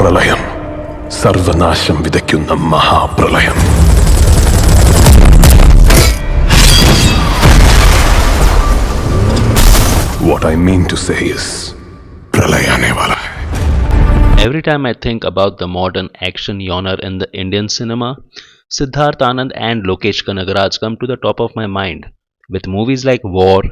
പ്രളയം, സർവനാശം വിതയ്ക്കുന്ന മഹാപ്രളയം. What I mean to say is, प्रलय आने वाला है. Every time I think about the modern action genre in the Indian cinema, Siddharth Anand and Lokesh Kanagaraj come to the top of my mind. With movies like War,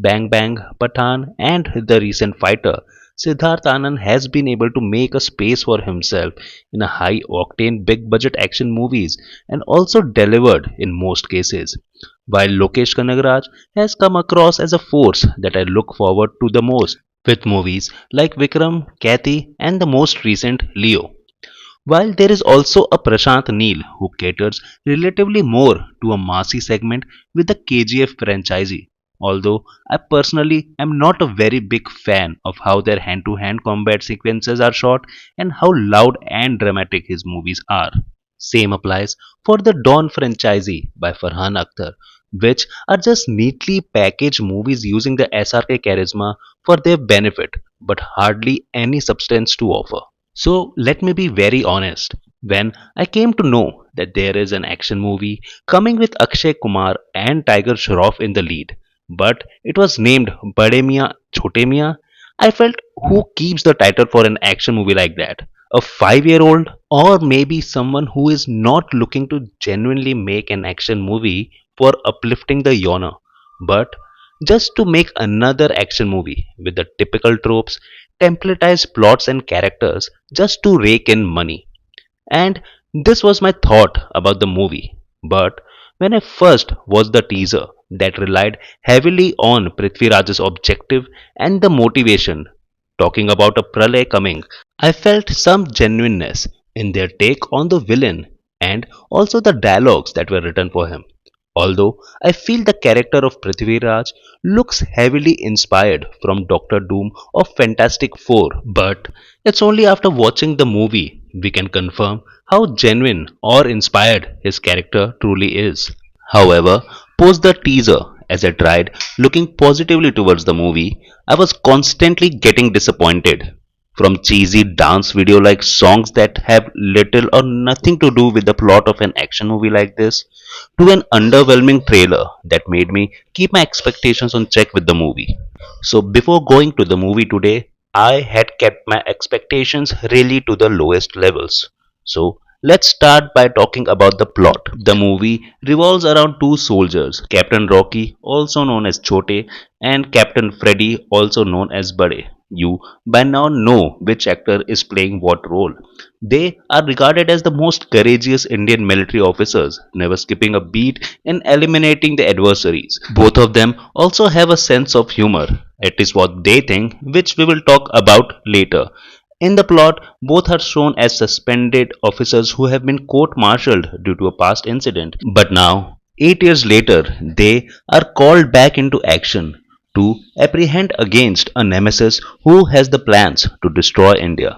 Bang Bang, Pathan, and The Recent Fighter, Siddharth Anand has been able to make a space for himself in a high-octane, big-budget action movies and also delivered in most cases. While Lokesh Kanagaraj has come across as a force that I look forward to the most, with movies like Vikram, Kathy, and the most recent Leo. While there is also a Prashant Neel who caters relatively more to a massy segment with the KGF franchise. Although I personally am not a very big fan of how their hand-to-hand combat sequences are shot and how loud and dramatic his movies are. Same applies for the Dawn franchise by Farhan Akhtar, which are just neatly packaged movies using the SRK charisma for their benefit, but hardly any substance to offer. So let me be very honest. When I came to know that there is an action movie coming with Akshay Kumar and Tiger Shroff in the lead, but it was named Bade Miyan Chote Miyan, I felt who keeps the title for an action movie like that? A 5-year-old? Or maybe someone who is not looking to genuinely make an action movie for uplifting the genre, but just to make another action movie with the typical tropes, templatized plots and characters just to rake in money. And this was my thought about the movie. But when I first watched the teaser that relied heavily on Prithviraj's objective and the motivation, talking about a pralay coming, I felt some genuineness in their take on the villain and also the dialogues that were written for him. Although I feel the character of Prithviraj looks heavily inspired from Doctor Doom of Fantastic Four, but it's only after watching the movie we can confirm how genuine or inspired his character truly is. However, post the teaser, as I tried looking positively towards the movie, I was constantly getting disappointed. From cheesy dance video like songs that have little or nothing to do with the plot of an action movie like this, to an underwhelming trailer that made me keep my expectations on check with the movie. So before going to the movie today, I had kept my expectations really to the lowest levels. So let's start by talking about the plot. The movie revolves around two soldiers, Captain Rocky, also known as Chote, and Captain Freddy, also known as Bade. You by now know which actor is playing what role. They are regarded as the most courageous Indian military officers, never skipping a beat in eliminating the adversaries. Both of them also have a sense of humor, at least what they think, which we will talk about later. In the plot, both are shown as suspended officers who have been court-martialed due to a past incident. But now, 8 years later, they are called back into action to apprehend against a nemesis who has the plans to destroy India.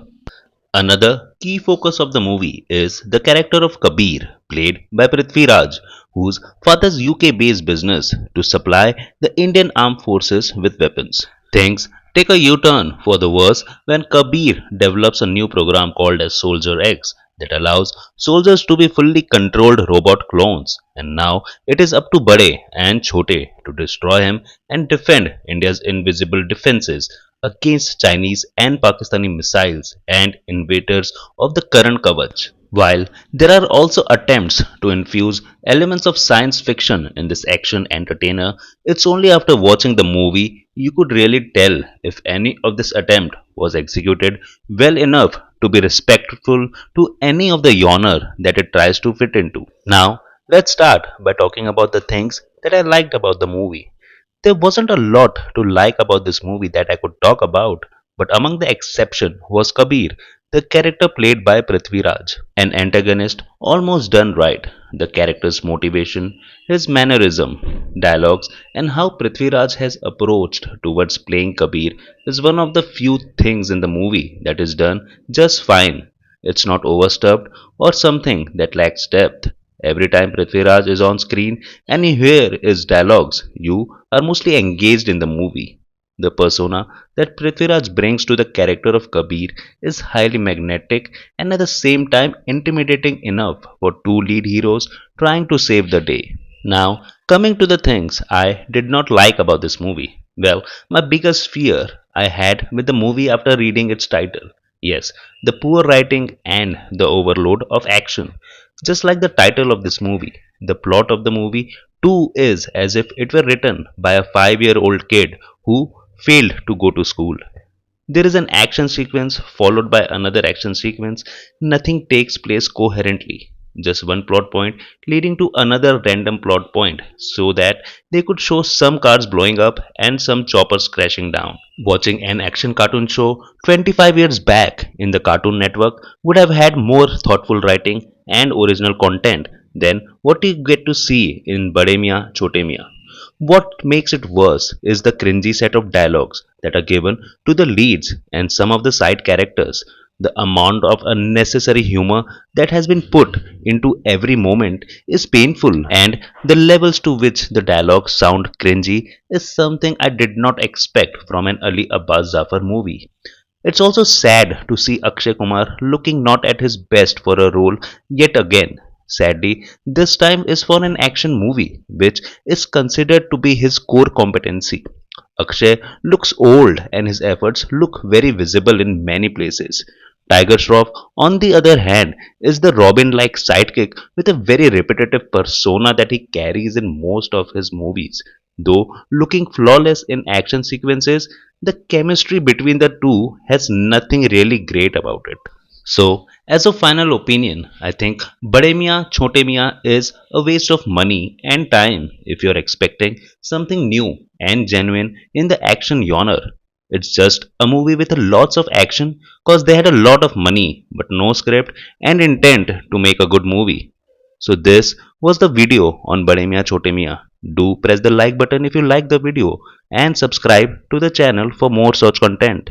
Another key focus of the movie is the character of Kabir, played by Prithviraj, whose father's UK-based business to supply the Indian armed forces with weapons. Things take a U-turn for the worse when Kabir develops a new program called as Soldier X that allows soldiers to be fully controlled robot clones, and now it is up to Bade and Chote to destroy him and defend India's invisible defenses against Chinese and Pakistani missiles and invaders of the current Kavach. While there are also attempts to infuse elements of science fiction in this action entertainer, it's only after watching the movie you could really tell if any of this attempt was executed well enough to be respectful to any of the genre that it tries to fit into. Now, let's start by talking about the things that I liked about the movie. There wasn't a lot to like about this movie that I could talk about, but among the exception was Kabir, the character played by Prithviraj, an antagonist almost done right. The character's motivation, his mannerism, dialogues, and how Prithviraj has approached towards playing Kabir is one of the few things in the movie that is done just fine. It's not overstuffed or something that lacks depth. Every time Prithviraj is on screen and you hear his dialogues, you are mostly engaged in the movie. The persona that Prithviraj brings to the character of Kabir is highly magnetic and at the same time intimidating enough for two lead heroes trying to save the day. Now, coming to the things I did not like about this movie. Well, my biggest fear I had with the movie after reading its title. Yes, the poor writing and the overload of action. Just like the title of this movie, the plot of the movie too is as if it were written by a 5-year-old kid who failed to go to school. There is an action sequence followed by another action sequence. Nothing takes place coherently. Just one plot point leading to another random plot point so that they could show some cars blowing up and some choppers crashing down. Watching an action cartoon show 25 years back in the Cartoon Network would have had more thoughtful writing and original content than what you get to see in Bade Miyan Chote Miyan. What makes it worse is the cringy set of dialogues that are given to the leads and some of the side characters. The amount of unnecessary humor that has been put into every moment is painful, and the levels to which the dialogues sound cringy is something I did not expect from an Ali Abbas Zafar movie. It's also sad to see Akshay Kumar looking not at his best for a role yet again. Sadly, this time is for an action movie, which is considered to be his core competency. Akshay looks old and his efforts look very visible in many places. Tiger Shroff, on the other hand, is the Robin like sidekick with a very repetitive persona that he carries in most of his movies. Though looking flawless in action sequences, the chemistry between the two has nothing really great about it. So, as a final opinion, I think Bade Miyan Chote Miyan is a waste of money and time if you're expecting something new and genuine in the action genre. It's just a movie with lots of action because they had a lot of money but no script and intent to make a good movie. So this was the video on Bade Miyan Chote Miyan. Do press the like button if you like the video and subscribe to the channel for more such content.